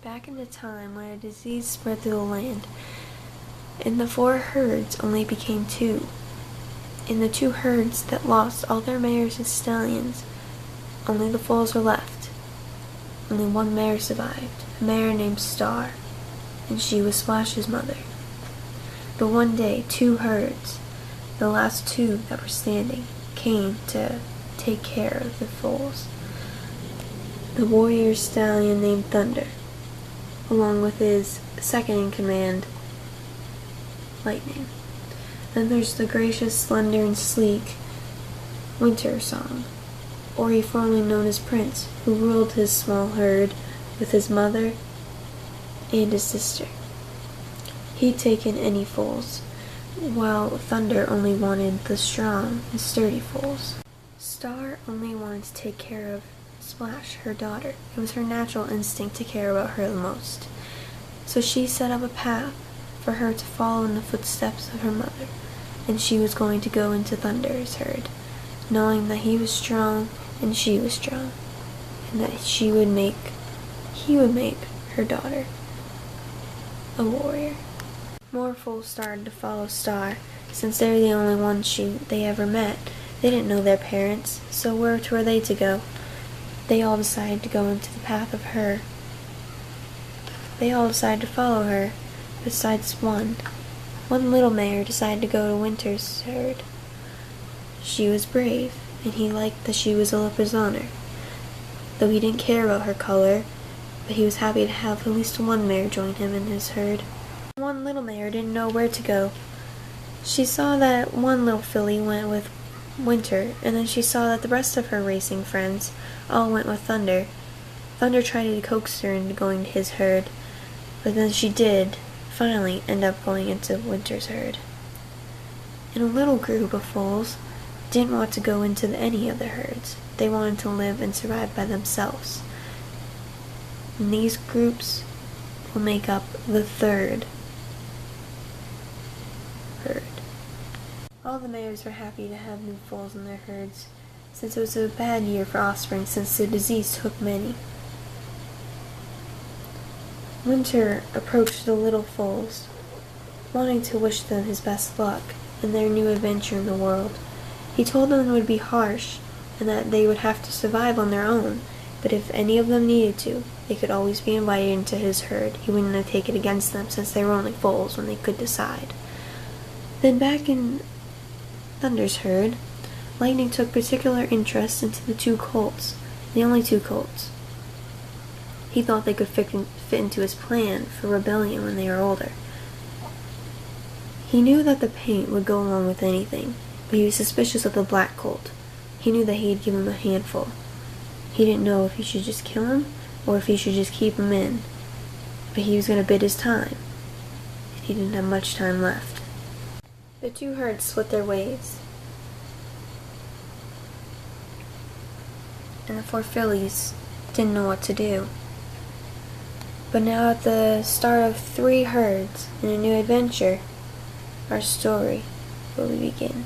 Back in the time when a disease spread through the land, and the 4 herds only became 2. In the 2 herds that lost all their mares and stallions, only the foals were left. Only one mare survived, a mare named Star, and she was Splash's mother. But one day, 2 herds, the last 2 that were standing, came to take care of the foals. The warrior stallion named Thunder, along with his second-in-command, Lightning. Then there's the gracious, slender, and sleek Wintersong, or he formerly known as Prince, who ruled his small herd with his mother and his sister. He'd taken any foals, while Thunder only wanted the strong and sturdy foals. Star only wanted to take care of Splash, her daughter. It was her natural instinct to care about her the most. So she set up a path for her to follow in the footsteps of her mother, and she was going to go into Thunder's herd, knowing that he was strong and she was strong, and that he would make her daughter a warrior. More foals started to follow Star, since they were the only ones they ever met. They didn't know their parents, so where were they to go? They all decided to go into the path of her. They all decided to follow her, besides one. One little mare decided to go to Winter's herd. She was brave, and he liked that she was a Lipizzaner. Though he didn't care about her color, but he was happy to have at least one mare join him in his herd. One little mare didn't know where to go. She saw that one little filly went with Winter, and then she saw that the rest of her racing friends all went with Thunder. Thunder tried to coax her into going to his herd, but then she did finally end up going into Winter's herd. And a little group of foals didn't want to go into any of the herds. They wanted to live and survive by themselves. And these groups will make up the 3rd herd. All the mares were happy to have new foals in their herds, since it was a bad year for offspring since the disease took many. Winter approached the little foals, wanting to wish them his best luck in their new adventure in the world. He told them it would be harsh, and that they would have to survive on their own, but if any of them needed to, they could always be invited into his herd. He wouldn't take it against them, since they were only foals when they could decide. Then back in Thunder's herd, Lightning took particular interest into the 2 colts, the only 2 colts. He thought they could fit into his plan for rebellion when they were older. He knew that the paint would go along with anything, but he was suspicious of the black colt. He knew that he'd give him a handful. He didn't know if he should just kill him, or if he should just keep him in. But he was going to bid his time, and he didn't have much time left. The 2 herds split their ways, and the 4 fillies didn't know what to do. But now at the start of 3 herds in a new adventure, our story will begin.